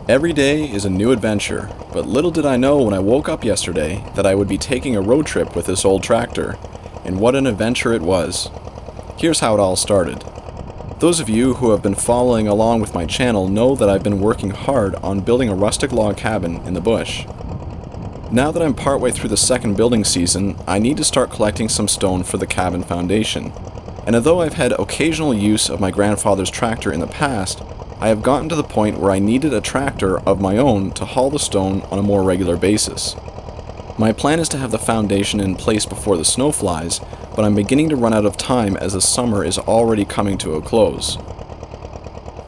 Every day is a new adventure, but little did I know when I woke up yesterday that I would be taking a road trip with this old tractor, and what an adventure it was. Here's how it all started. Those of you who have been following along with my channel know that I've been working hard on building a rustic log cabin in the bush. Now that I'm partway through the second building season, I need to start collecting some stone for the cabin foundation. And although I've had occasional use of my grandfather's tractor in the past, I have gotten to the point where I needed a tractor of my own to haul the stone on a more regular basis. My plan is to have the foundation in place before the snow flies, but I'm beginning to run out of time as the summer is already coming to a close.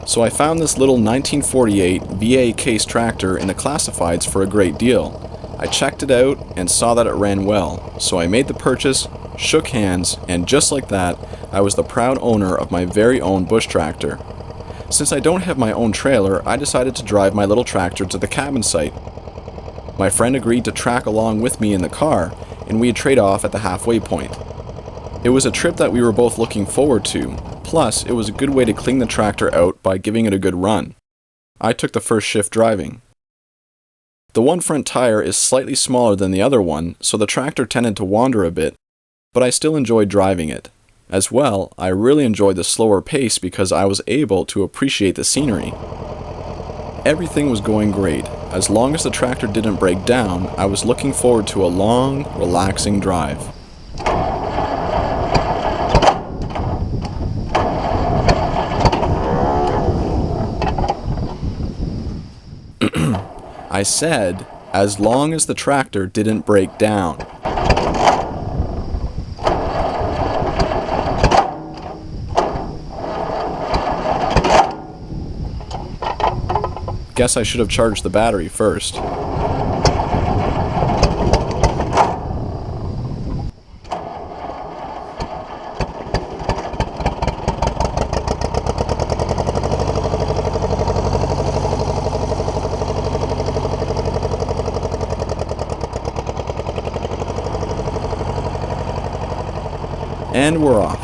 So I found this little 1948 VA case tractor in the classifieds for a great deal. I checked it out and saw that it ran well, so I made the purchase, shook hands, and just like that, I was the proud owner of my very own bush tractor. Since I don't have my own trailer, I decided to drive my little tractor to the cabin site. My friend agreed to track along with me in the car, and we'd trade off at the halfway point. It was a trip that we were both looking forward to, plus it was a good way to clean the tractor out by giving it a good run. I took the first shift driving. The one front tire is slightly smaller than the other one, so the tractor tended to wander a bit, but I still enjoyed driving it. As well, I really enjoyed the slower pace because I was able to appreciate the scenery. Everything was going great. As long as the tractor didn't break down, I was looking forward to a long, relaxing drive. I said, as long as the tractor didn't break down. Guess I should have charged the battery first. And we're off.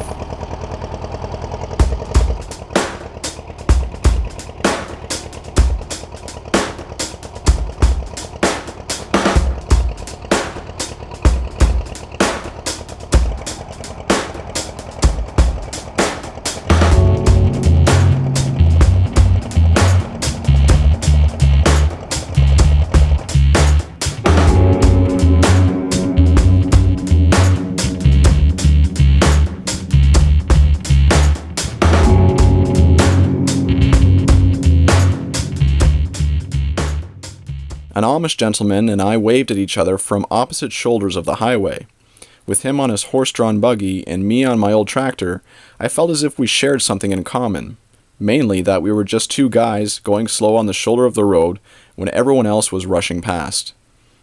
An Amish gentleman and I waved at each other from opposite shoulders of the highway. With him on his horse-drawn buggy and me on my old tractor, I felt as if we shared something in common. Mainly that we were just two guys going slow on the shoulder of the road when everyone else was rushing past.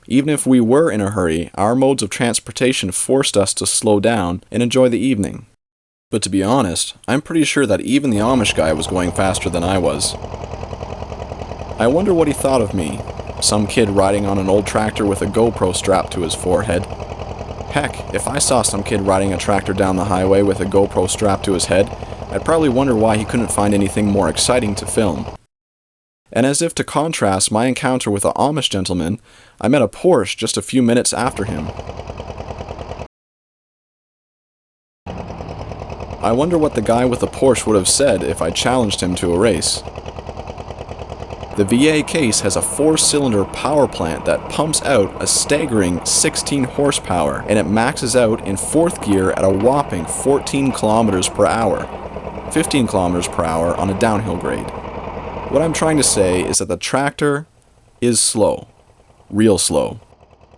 Even if we were in a hurry, our modes of transportation forced us to slow down and enjoy the evening. But to be honest, I'm pretty sure that even the Amish guy was going faster than I was. I wonder what he thought of me. Some kid riding on an old tractor with a GoPro strapped to his forehead. Heck, if I saw some kid riding a tractor down the highway with a GoPro strapped to his head, I'd probably wonder why he couldn't find anything more exciting to film. And as if to contrast my encounter with the Amish gentleman, I met a Porsche just a few minutes after him. I wonder what the guy with the Porsche would have said if I challenged him to a race. The VA case has a 4-cylinder power plant that pumps out a staggering 16 horsepower, and it maxes out in 4th gear at a whopping 14 kilometers per hour, 15 kilometers per hour on a downhill grade. What I'm trying to say is that the tractor is slow, real slow.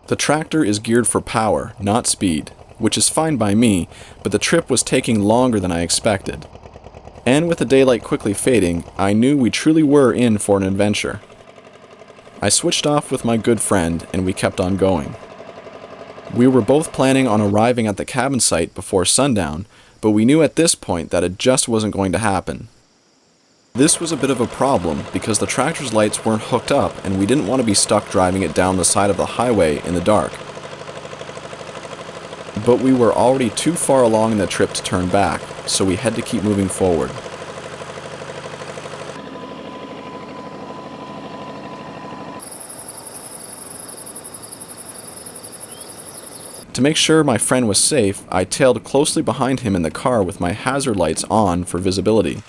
The tractor is geared for power, not speed, which is fine by me, but the trip was taking longer than I expected. And with the daylight quickly fading, I knew we truly were in for an adventure. I switched off with my good friend, and we kept on going. We were both planning on arriving at the cabin site before sundown, but we knew at this point that it just wasn't going to happen. This was a bit of a problem because the tractor's lights weren't hooked up and we didn't want to be stuck driving it down the side of the highway in the dark. But we were already too far along in the trip to turn back, so we had to keep moving forward. to make sure my friend was safe, I tailed closely behind him in the car with my hazard lights on for visibility.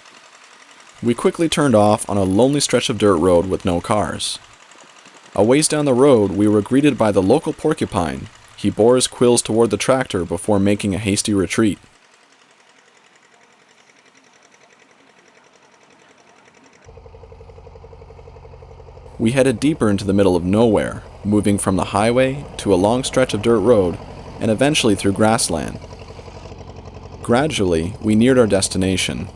We quickly turned off on a lonely stretch of dirt road with no cars. A ways down the road, we were greeted by the local porcupine. He bore his quills toward the tractor before making a hasty retreat. We headed deeper into the middle of nowhere, moving from the highway to a long stretch of dirt road and eventually through grassland. Gradually, we neared our destination.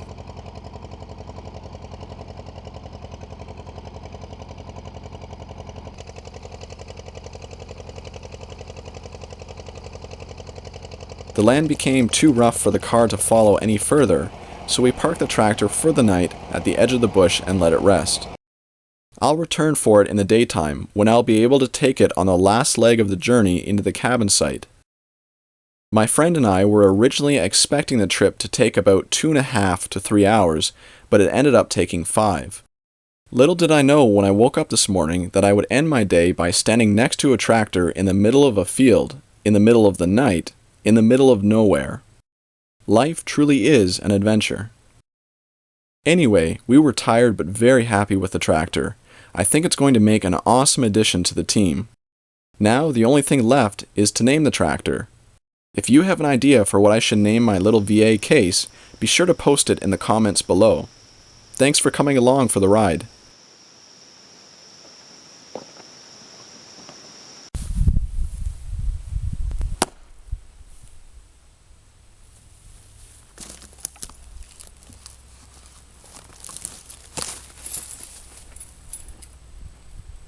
The land became too rough for the car to follow any further, so we parked the tractor for the night at the edge of the bush and let it rest. I'll return for it in the daytime, when I'll be able to take it on the last leg of the journey into the cabin site. My friend and I were originally expecting the trip to take about 2.5 to 3 hours, but it ended up taking 5. Little did I know when I woke up this morning that I would end my day by standing next to a tractor in the middle of a field, in the middle of the night, in the middle of nowhere. Life truly is an adventure. Anyway, we were tired but very happy with the tractor. I think it's going to make an awesome addition to the team. Now the only thing left is to name the tractor. If you have an idea for what I should name my little VA case, be sure to post it in the comments below. Thanks for coming along for the ride.